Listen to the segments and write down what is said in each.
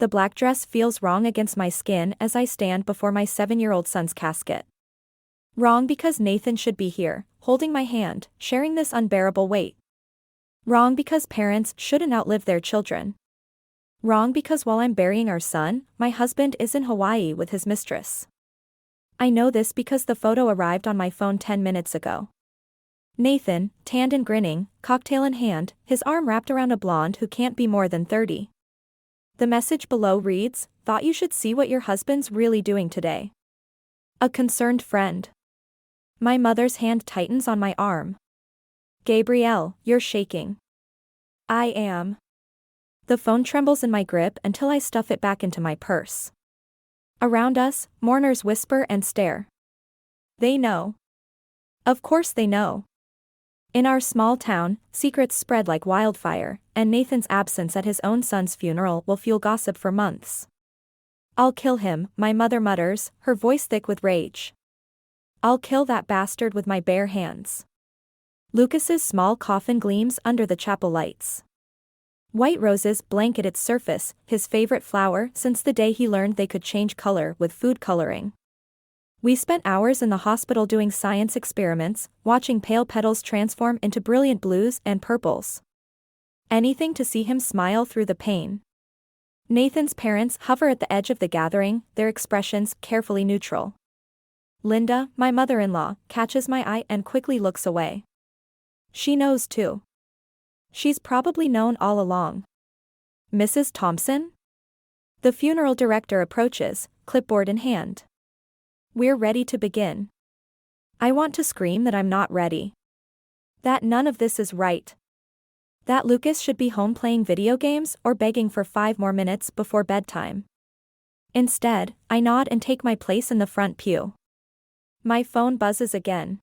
The black dress feels wrong against my skin as I stand before my 7-year-old son's casket. Wrong because Nathan should be here, holding my hand, sharing this unbearable weight. Wrong because parents shouldn't outlive their children. Wrong because while I'm burying our son, my husband is in Hawaii with his mistress. I know this because the photo arrived on my phone 10 minutes ago. Nathan, tanned and grinning, cocktail in hand, his arm wrapped around a blonde who can't be more than 30. The message below reads, "Thought you should see what your husband's really doing today. A concerned friend." My mother's hand tightens on my arm. "Gabrielle, you're shaking." "I am." The phone trembles in my grip until I stuff it back into my purse. Around us, mourners whisper and stare. They know. Of course they know. In our small town, secrets spread like wildfire, and Nathan's absence at his own son's funeral will fuel gossip for months. "I'll kill him," my mother mutters, her voice thick with rage. "I'll kill that bastard with my bare hands." Lucas's small coffin gleams under the chapel lights. White roses blanket its surface, his favorite flower since the day he learned they could change color with food coloring. We spent hours in the hospital doing science experiments, watching pale petals transform into brilliant blues and purples. Anything to see him smile through the pain. Nathan's parents hover at the edge of the gathering, their expressions carefully neutral. Linda, my mother-in-law, catches my eye and quickly looks away. She knows too. She's probably known all along. "Mrs. Thompson?" The funeral director approaches, clipboard in hand. "We're ready to begin." I want to scream that I'm not ready. That none of this is right. That Lucas should be home playing video games or begging for 5 more minutes before bedtime. Instead, I nod and take my place in the front pew. My phone buzzes again.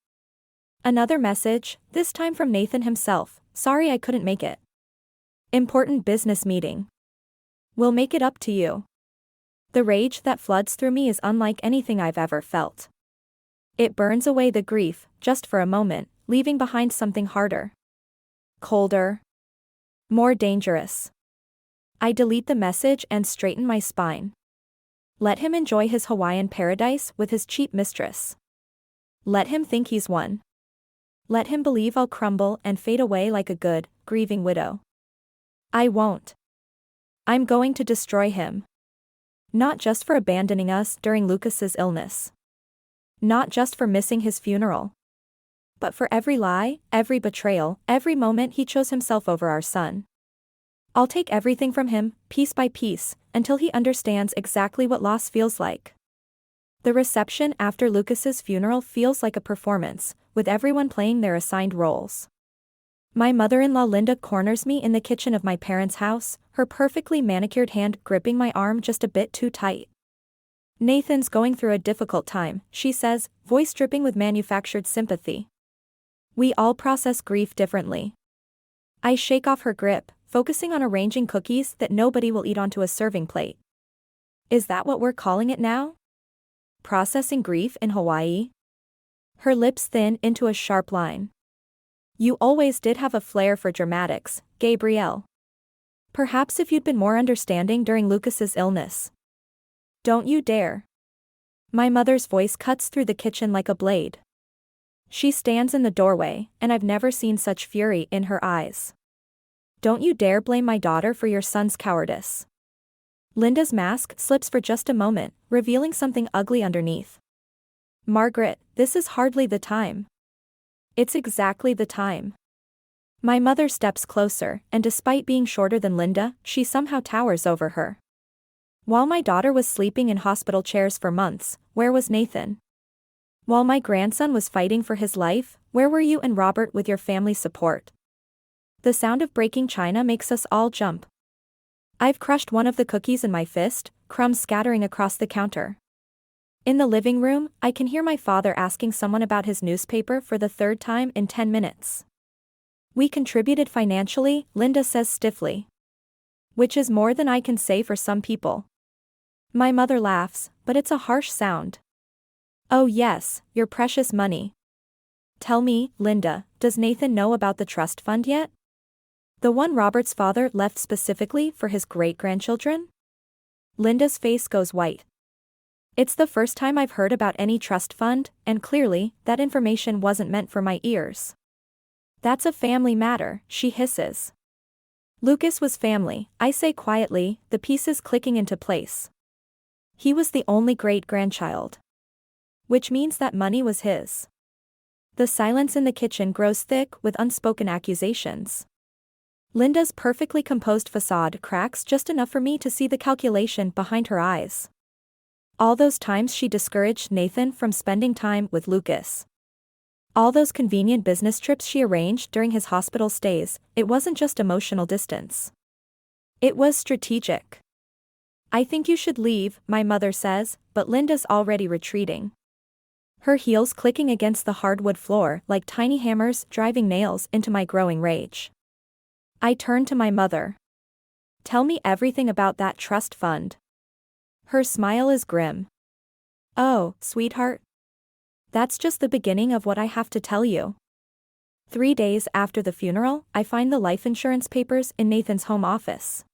Another message, this time from Nathan himself. "Sorry I couldn't make it. Important business meeting. We'll make it up to you." The rage that floods through me is unlike anything I've ever felt. It burns away the grief, just for a moment, leaving behind something harder. Colder. More dangerous. I delete the message and straighten my spine. Let him enjoy his Hawaiian paradise with his cheap mistress. Let him think he's won. Let him believe I'll crumble and fade away like a good, grieving widow. I won't. I'm going to destroy him. Not just for abandoning us during Lucas's illness. Not just for missing his funeral. But for every lie, every betrayal, every moment he chose himself over our son. I'll take everything from him, piece by piece, until he understands exactly what loss feels like. The reception after Lucas's funeral feels like a performance, with everyone playing their assigned roles. My mother-in-law Linda corners me in the kitchen of my parents' house, her perfectly manicured hand gripping my arm just a bit too tight. "Nathan's going through a difficult time," she says, voice dripping with manufactured sympathy. "We all process grief differently." I shake off her grip, focusing on arranging cookies that nobody will eat onto a serving plate. "Is that what we're calling it now? Processing grief in Hawaii?" Her lips thin into a sharp line. "You always did have a flair for dramatics, Gabrielle. Perhaps if you'd been more understanding during Lucas's illness." "Don't you dare." My mother's voice cuts through the kitchen like a blade. She stands in the doorway, and I've never seen such fury in her eyes. "Don't you dare blame my daughter for your son's cowardice." Linda's mask slips for just a moment, revealing something ugly underneath. "Margaret, this is hardly the time." "It's exactly the time." My mother steps closer, and despite being shorter than Linda, she somehow towers over her. "While my daughter was sleeping in hospital chairs for months, where was Nathan? While my grandson was fighting for his life, where were you and Robert with your family support?" The sound of breaking china makes us all jump. I've crushed one of the cookies in my fist, crumbs scattering across the counter. In the living room, I can hear my father asking someone about his newspaper for the 3rd time in 10 minutes. "We contributed financially," Linda says stiffly. "Which is more than I can say for some people." My mother laughs, but it's a harsh sound. "Oh yes, your precious money. Tell me, Linda, does Nathan know about the trust fund yet? The one Robert's father left specifically for his great-grandchildren?" Linda's face goes white. It's the first time I've heard about any trust fund, and clearly, that information wasn't meant for my ears. That's a family matter, she hisses. Lucas was family, I say quietly, the pieces clicking into place. He was the only great-grandchild. Which means that money was his. The silence in the kitchen grows thick with unspoken accusations. Linda's perfectly composed facade cracks just enough for me to see the calculation behind her eyes. All those times she discouraged Nathan from spending time with Lucas. All those convenient business trips she arranged during his hospital stays, it wasn't just emotional distance. It was strategic. I think you should leave, my mother says, but Linda's already retreating. Her heels clicking against the hardwood floor like tiny hammers driving nails into my growing rage. I turn to my mother. Tell me everything about that trust fund. Her smile is grim. Oh, sweetheart. That's just the beginning of what I have to tell you. 3 days after the funeral, I find the life insurance papers in Nathan's home office.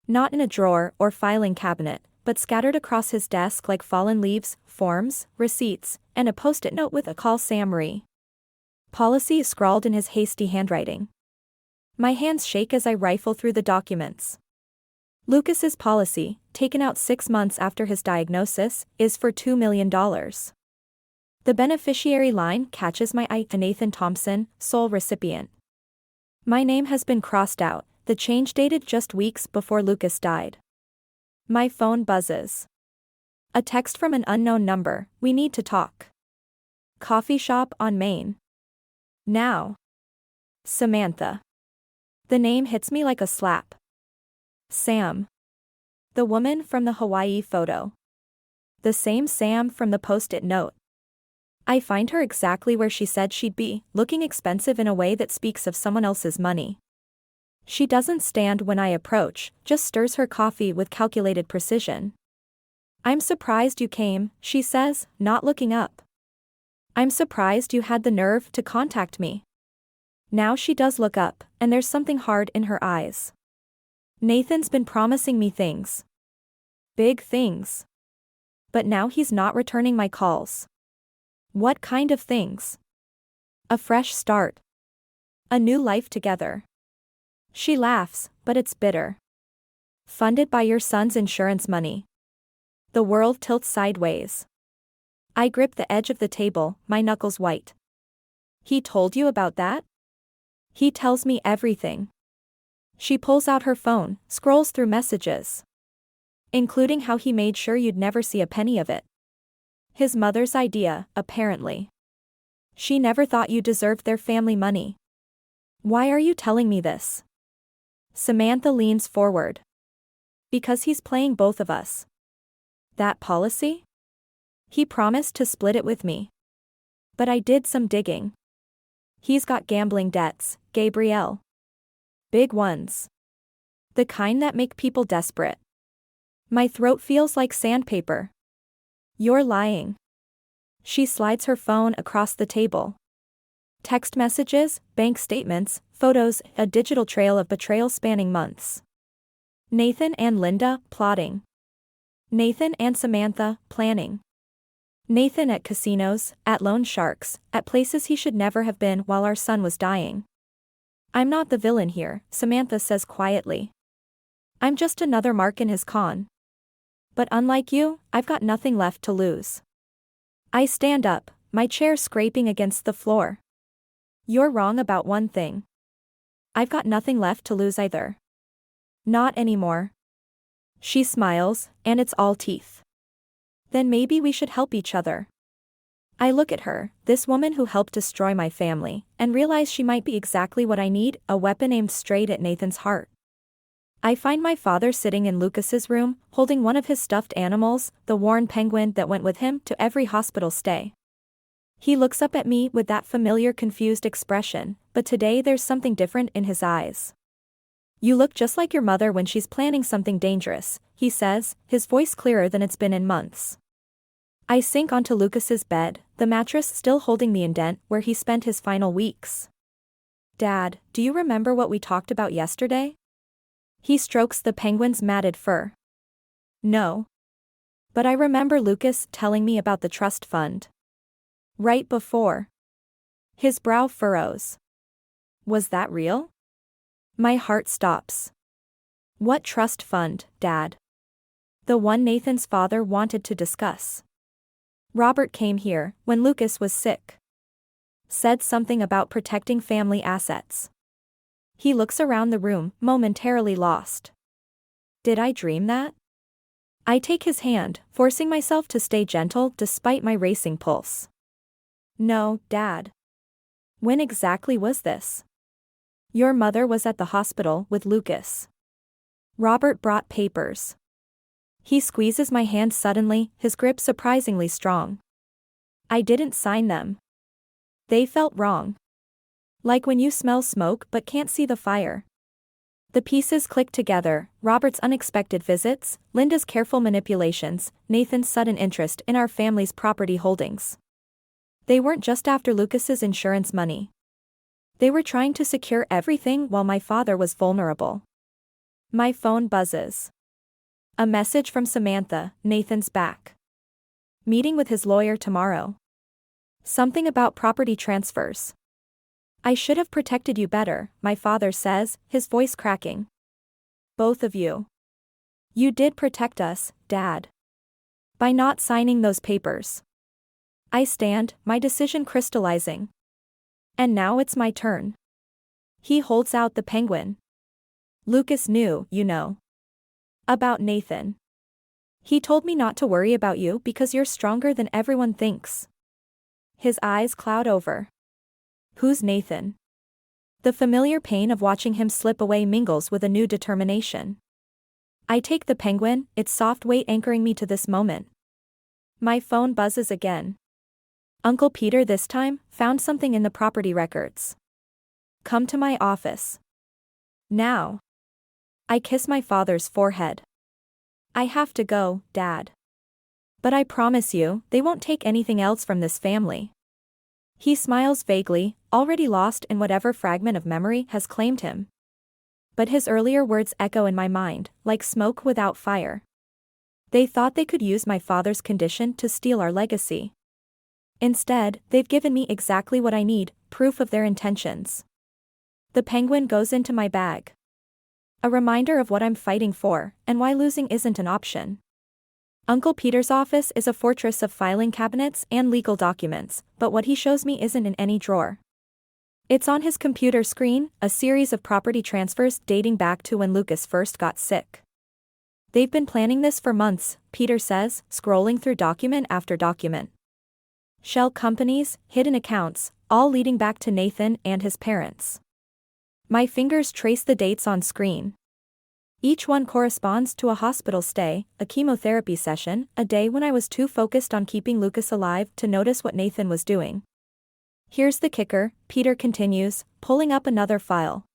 Not in a drawer or filing cabinet, but scattered across his desk like fallen leaves, forms, receipts, and a post-it note with a "Call Sam Ree." Policy is scrawled in his hasty handwriting. My hands shake as I rifle through the documents. Lucas's policy, taken out 6 months after his diagnosis, is for $2 million. The beneficiary line catches my eye: Nathan Thompson, sole recipient. My name has been crossed out, the change dated just weeks before Lucas died. My phone buzzes. A text from an unknown number: we need to talk. Coffee shop on Main. Now. Samantha. The name hits me like a slap. Sam. The woman from the Hawaii photo. The same Sam from the post-it note. I find her exactly where she said she'd be, looking expensive in a way that speaks of someone else's money. She doesn't stand when I approach, just stirs her coffee with calculated precision. I'm surprised you came, she says, not looking up. I'm surprised you had the nerve to contact me. Now she does look up, and there's something hard in her eyes. Nathan's been promising me things. Big things. But now he's not returning my calls. What kind of things? A fresh start. A new life together. She laughs, but it's bitter. Funded by your son's insurance money. The world tilts sideways. I grip the edge of the table, my knuckles white. He told you about that? He tells me everything. She pulls out her phone, scrolls through messages. Including how he made sure you'd never see a penny of it. His mother's idea, apparently. She never thought you deserved their family money. Why are you telling me this? Samantha leans forward. Because he's playing both of us. That policy? He promised to split it with me. But I did some digging. He's got gambling debts, Gabrielle. Big ones. The kind that make people desperate. My throat feels like sandpaper. You're lying. She slides her phone across the table. Text messages, bank statements, photos, a digital trail of betrayal spanning months. Nathan and Linda, plotting. Nathan and Samantha, planning. Nathan at casinos, at loan sharks, at places he should never have been while our son was dying. I'm not the villain here, Samantha says quietly. I'm just another mark in his con. But unlike you, I've got nothing left to lose. I stand up, my chair scraping against the floor. You're wrong about one thing. I've got nothing left to lose either. Not anymore. She smiles, and it's all teeth. Then maybe we should help each other. I look at her, this woman who helped destroy my family, and realize she might be exactly what I need, a weapon aimed straight at Nathan's heart. I find my father sitting in Lucas's room, holding one of his stuffed animals, the worn penguin that went with him to every hospital stay. He looks up at me with that familiar confused expression, but today there's something different in his eyes. You look just like your mother when she's planning something dangerous, he says, his voice clearer than it's been in months. I sink onto Lucas's bed, the mattress still holding the indent where he spent his final weeks. Dad, do you remember what we talked about yesterday? He strokes the penguin's matted fur. No. But I remember Lucas telling me about the trust fund. Right before. His brow furrows. Was that real? My heart stops. What trust fund, Dad? The one Nathan's father wanted to discuss. Robert came here when Lucas was sick. Said something about protecting family assets. He looks around the room, momentarily lost. Did I dream that? I take his hand, forcing myself to stay gentle despite my racing pulse. No, Dad. When exactly was this? Your mother was at the hospital with Lucas. Robert brought papers. He squeezes my hand suddenly, his grip surprisingly strong. I didn't sign them. They felt wrong. Like when you smell smoke but can't see the fire. The pieces click together: Robert's unexpected visits, Linda's careful manipulations, Nathan's sudden interest in our family's property holdings. They weren't just after Lucas's insurance money. They were trying to secure everything while my father was vulnerable. My phone buzzes. A message from Samantha: Nathan's back. Meeting with his lawyer tomorrow. Something about property transfers. I should have protected you better, my father says, his voice cracking. Both of you. You did protect us, Dad. By not signing those papers. I stand, my decision crystallizing. And now it's my turn. He holds out the penguin. Lucas knew, you know. About Nathan. He told me not to worry about you because you're stronger than everyone thinks. His eyes cloud over. Who's Nathan? The familiar pain of watching him slip away mingles with a new determination. I take the penguin, its soft weight anchoring me to this moment. My phone buzzes again. Uncle Peter this time found something in the property records. Come to my office. Now. I kiss my father's forehead. I have to go, Dad. But I promise you, they won't take anything else from this family. He smiles vaguely, already lost in whatever fragment of memory has claimed him. But his earlier words echo in my mind, like smoke without fire. They thought they could use my father's condition to steal our legacy. Instead, they've given me exactly what I need: proof of their intentions. The penguin goes into my bag. A reminder of what I'm fighting for, and why losing isn't an option. Uncle Peter's office is a fortress of filing cabinets and legal documents, but what he shows me isn't in any drawer. It's on his computer screen, a series of property transfers dating back to when Lucas first got sick. They've been planning this for months, Peter says, scrolling through document after document. Shell companies, hidden accounts, all leading back to Nathan and his parents. My fingers trace the dates on screen. Each one corresponds to a hospital stay, a chemotherapy session, a day when I was too focused on keeping Lucas alive to notice what Nathan was doing. Here's the kicker, Peter continues, pulling up another file.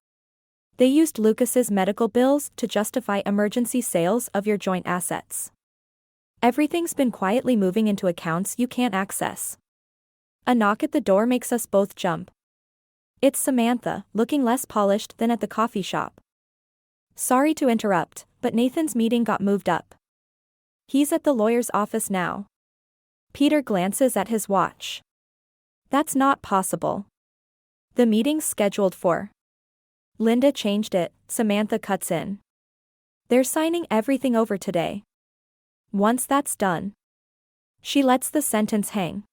They used Lucas's medical bills to justify emergency sales of your joint assets. Everything's been quietly moving into accounts you can't access. A knock at the door makes us both jump. It's Samantha, looking less polished than at the coffee shop. Sorry to interrupt, but Nathan's meeting got moved up. He's at the lawyer's office now. Peter glances at his watch. That's not possible. The meeting's scheduled for. Linda changed it, Samantha cuts in. They're signing everything over today. Once that's done. She lets the sentence hang.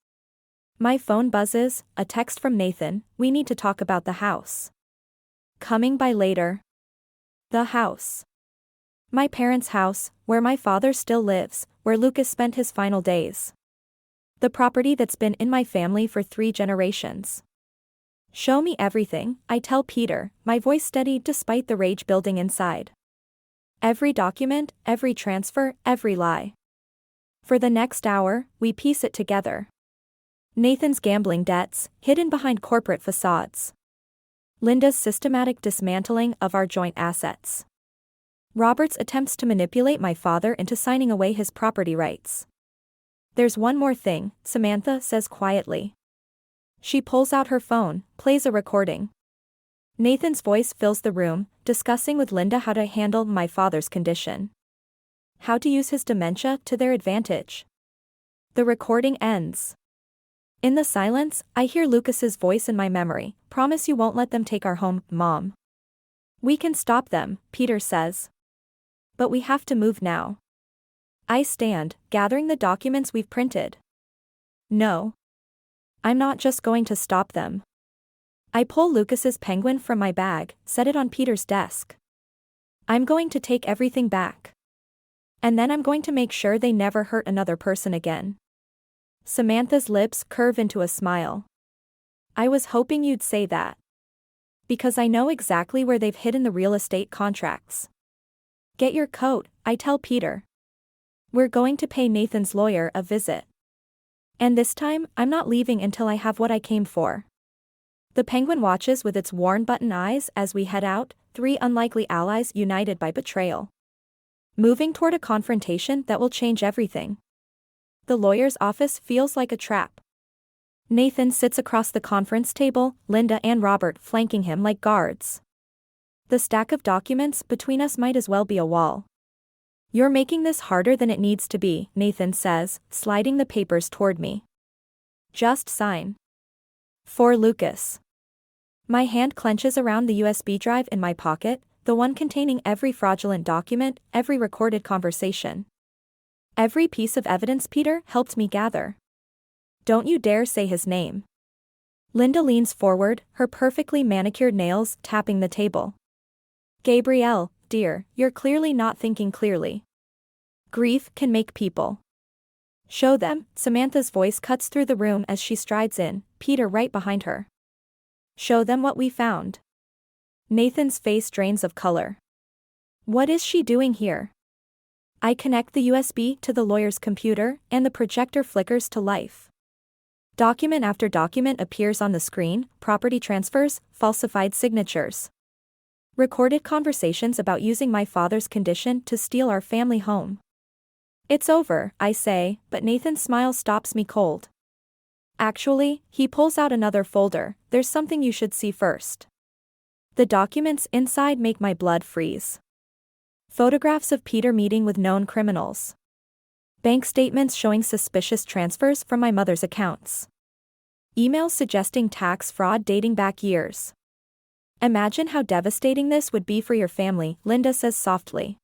My phone buzzes, a text from Nathan: we need to talk about the house. Coming by later. The house. My parents' house, where my father still lives, where Lucas spent his final days. The property that's been in my family for 3 generations. Show me everything, I tell Peter, my voice steady despite the rage building inside. Every document, every transfer, every lie. For the next hour, we piece it together. Nathan's gambling debts, hidden behind corporate facades. Linda's systematic dismantling of our joint assets. Robert's attempts to manipulate my father into signing away his property rights. There's one more thing, Samantha says quietly. She pulls out her phone, plays a recording. Nathan's voice fills the room, discussing with Linda how to handle my father's condition. how to use his dementia to their advantage. The recording ends. In the silence, I hear Lucas's voice in my memory. Promise you won't let them take our home, Mom. We can stop them, Peter says. But we have to move now. I stand, gathering the documents we've printed. No. I'm not just going to stop them. I pull Lucas's penguin from my bag, set it on Peter's desk. I'm going to take everything back. And then I'm going to make sure they never hurt another person again. Samantha's lips curve into a smile. I was hoping you'd say that. Because I know exactly where they've hidden the real estate contracts. Get your coat, I tell Peter. We're going to pay Nathan's lawyer a visit. And this time, I'm not leaving until I have what I came for. The penguin watches with its worn button eyes as we head out, three unlikely allies united by betrayal. Moving toward a confrontation that will change everything. The lawyer's office feels like a trap. Nathan sits across the conference table, Linda and Robert flanking him like guards. The stack of documents between us might as well be a wall. You're making this harder than it needs to be, Nathan says, sliding the papers toward me. Just sign. For Lucas. My hand clenches around the USB drive in my pocket, the one containing every fraudulent document, every recorded conversation. Every piece of evidence Peter helped me gather. Don't you dare say his name. Linda leans forward, her perfectly manicured nails tapping the table. Gabrielle, dear, you're clearly not thinking clearly. Grief can make people. Show them, Samantha's voice cuts through the room as she strides in, Peter right behind her. Show them what we found. Nathan's face drains of color. What is she doing here? I connect the USB to the lawyer's computer, and the projector flickers to life. Document after document appears on the screen, property transfers, falsified signatures. Recorded conversations about using my father's condition to steal our family home. It's over, I say, but Nathan's smile stops me cold. Actually, he pulls out another folder. There's something you should see first. The documents inside make my blood freeze. Photographs of Peter meeting with known criminals. Bank statements showing suspicious transfers from my mother's accounts. Emails suggesting tax fraud dating back years. Imagine how devastating this would be for your family, Linda says softly.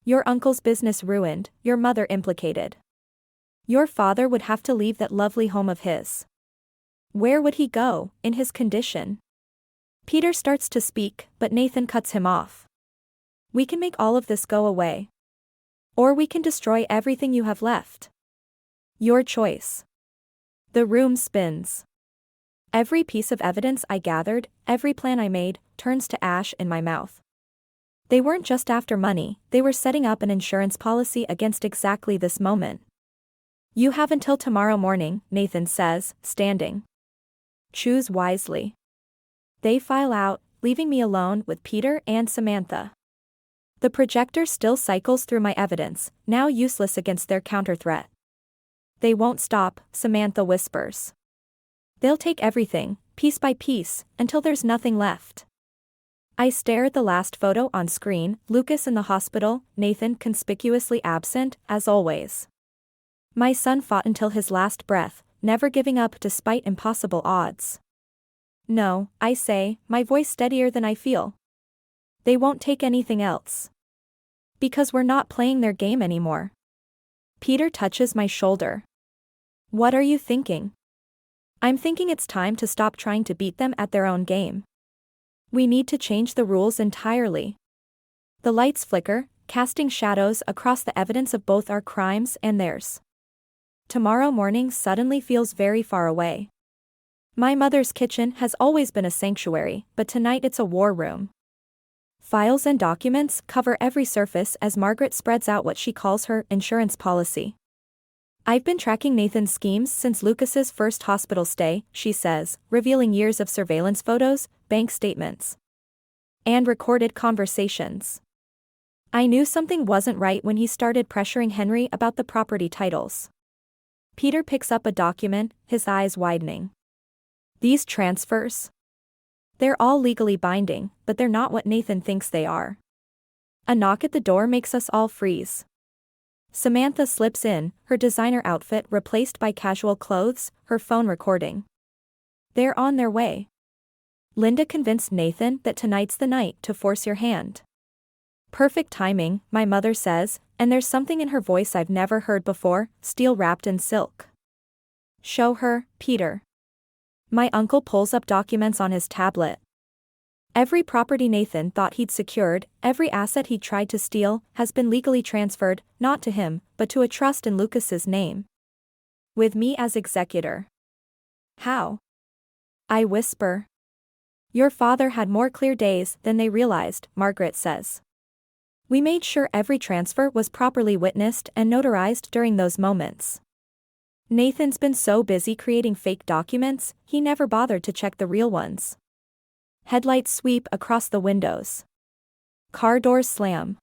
Your uncle's business ruined, your mother implicated. Your father would have to leave that lovely home of his. Where would he go, in his condition? Peter starts to speak, but Nathan cuts him off. We can make all of this go away. Or we can destroy everything you have left. Your choice. The room spins. Every piece of evidence I gathered, every plan I made, turns to ash in my mouth. They weren't just after money, they were setting up an insurance policy against exactly this moment. You have until tomorrow morning, Nathan says, standing. Choose wisely. They file out, leaving me alone with Peter and Samantha. The projector still cycles through my evidence, now useless against their counter-threat. They won't stop, Samantha whispers. They'll take everything, piece by piece, until there's nothing left. I stare at the last photo on screen, Lucas in the hospital, Nathan conspicuously absent, as always. My son fought until his last breath, never giving up despite impossible odds. No, I say, my voice steadier than I feel. They won't take anything else. Because we're not playing their game anymore. Peter touches my shoulder. What are you thinking? I'm thinking it's time to stop trying to beat them at their own game. We need to change the rules entirely. The lights flicker, casting shadows across the evidence of both our crimes and theirs. Tomorrow morning suddenly feels very far away. My mother's kitchen has always been a sanctuary, but tonight it's a war room. Files and documents cover every surface as Margaret spreads out what she calls her insurance policy. I've been tracking Nathan's schemes since Lucas's first hospital stay, she says, revealing years of surveillance photos, bank statements, and recorded conversations. I knew something wasn't right when he started pressuring Henry about the property titles. Peter picks up a document, his eyes widening. These transfers? They're all legally binding, but they're not what Nathan thinks they are. A knock at the door makes us all freeze. Samantha slips in, her designer outfit replaced by casual clothes, her phone recording. They're on their way. Linda convinced Nathan that tonight's the night to force your hand. Perfect timing, my mother says, and there's something in her voice I've never heard before, steel wrapped in silk. Show her, Peter. My uncle pulls up documents on his tablet. Every property Nathan thought he'd secured, every asset he tried to steal, has been legally transferred, not to him, but to a trust in Lucas's name. With me as executor. How? I whisper. Your father had more clear days than they realized, Margaret says. We made sure every transfer was properly witnessed and notarized during those moments. Nathan's been so busy creating fake documents, he never bothered to check the real ones. Headlights sweep across the windows. Car doors slam.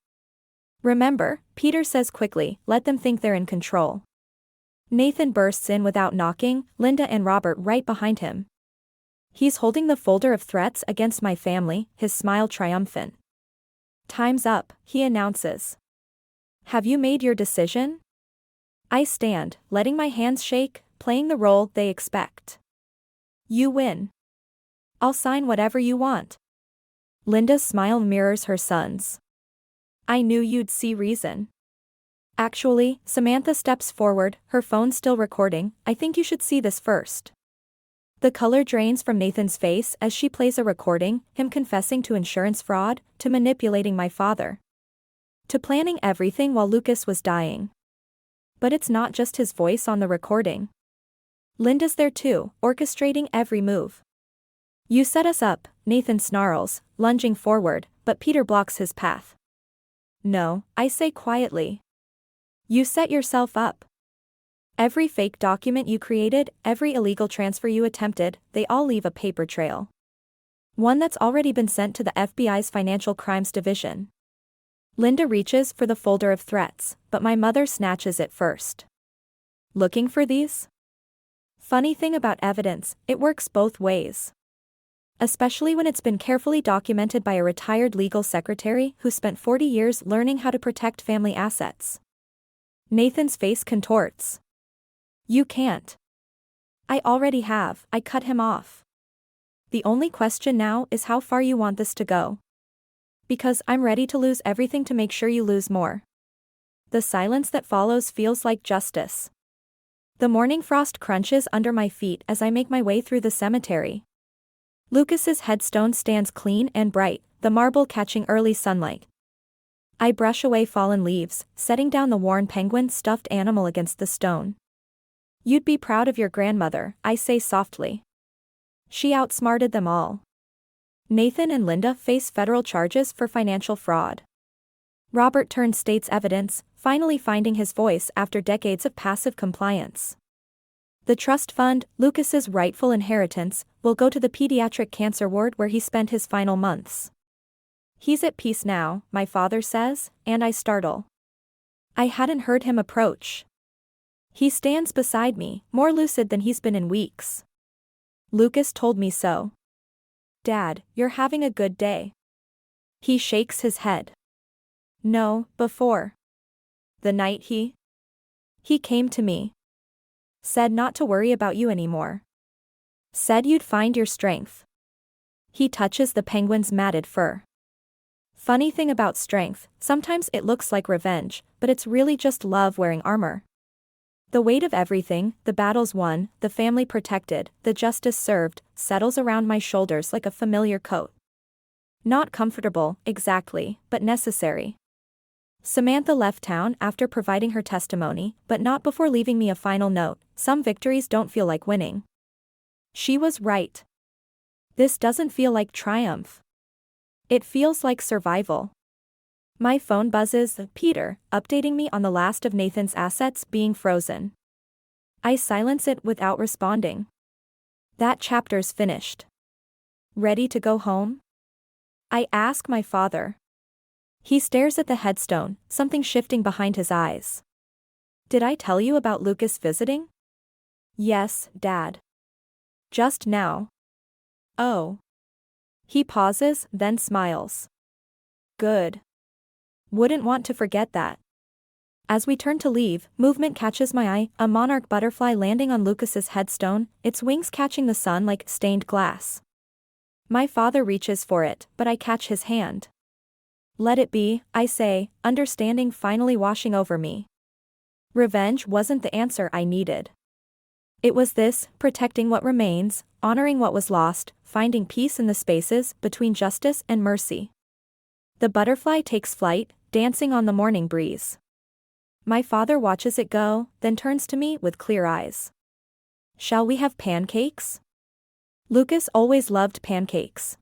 Remember, Peter says quickly, let them think they're in control. Nathan bursts in without knocking, Linda and Robert right behind him. He's holding the folder of threats against my family, his smile triumphant. Time's up, he announces. Have you made your decision? I stand, letting my hands shake, playing the role they expect. You win. I'll sign whatever you want. Linda's smile mirrors her son's. I knew you'd see reason. Actually, Samantha steps forward, her phone still recording, I think you should see this first. The color drains from Nathan's face as she plays a recording, him confessing to insurance fraud, to manipulating my father. To planning everything while Lucas was dying. But it's not just his voice on the recording. Linda's there too, orchestrating every move. You set us up, Nathan snarls, lunging forward, but Peter blocks his path. No, I say quietly. You set yourself up. Every fake document you created, every illegal transfer you attempted, they all leave a paper trail. One that's already been sent to the FBI's Financial Crimes Division. Linda reaches for the folder of threats, but my mother snatches it first. Looking for these? Funny thing about evidence, it works both ways. Especially when it's been carefully documented by a retired legal secretary who spent 40 years learning how to protect family assets. Nathan's face contorts. You can't. I already have, I cut him off. The only question now is how far you want this to go. Because I'm ready to lose everything to make sure you lose more. The silence that follows feels like justice. The morning frost crunches under my feet as I make my way through the cemetery. Lucas's headstone stands clean and bright, the marble catching early sunlight. I brush away fallen leaves, setting down the worn penguin stuffed animal against the stone. You'd be proud of your grandmother, I say softly. She outsmarted them all. Nathan and Linda face federal charges for financial fraud. Robert turned state's evidence, finally finding his voice after decades of passive compliance. The trust fund, Lucas's rightful inheritance, will go to the pediatric cancer ward where he spent his final months. He's at peace now, my father says, and I startle. I hadn't heard him approach. He stands beside me, more lucid than he's been in weeks. Lucas told me so. Dad, you're having a good day. He shakes his head. No, before. The night he came to me. Said not to worry about you anymore. Said you'd find your strength. He touches the penguin's matted fur. Funny thing about strength, sometimes it looks like revenge, but it's really just love wearing armor. The weight of everything, the battles won, the family protected, the justice served, settles around my shoulders like a familiar coat. Not comfortable, exactly, but necessary. Samantha left town after providing her testimony, but not before leaving me a final note. Some victories don't feel like winning. She was right. This doesn't feel like triumph. It feels like survival. My phone buzzes, Peter, updating me on the last of Nathan's assets being frozen. I silence it without responding. That chapter's finished. Ready to go home? I ask my father. He stares at the headstone, something shifting behind his eyes. Did I tell you about Lucas visiting? Yes, Dad. Just now. Oh. He pauses, then smiles. Good. Wouldn't want to forget that. As we turn to leave, movement catches my eye, a monarch butterfly landing on Lucas's headstone, its wings catching the sun like stained glass. My father reaches for it, but I catch his hand. Let it be, I say, understanding finally washing over me. Revenge wasn't the answer I needed. It was this, protecting what remains, honoring what was lost, finding peace in the spaces between justice and mercy. The butterfly takes flight, dancing on the morning breeze. My father watches it go, then turns to me with clear eyes. Shall we have pancakes? Lucas always loved pancakes.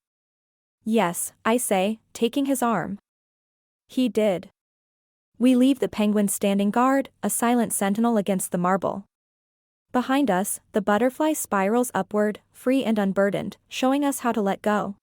Yes, I say, taking his arm. He did. We leave the penguin standing guard, a silent sentinel against the marble. Behind us, the butterfly spirals upward, free and unburdened, showing us how to let go.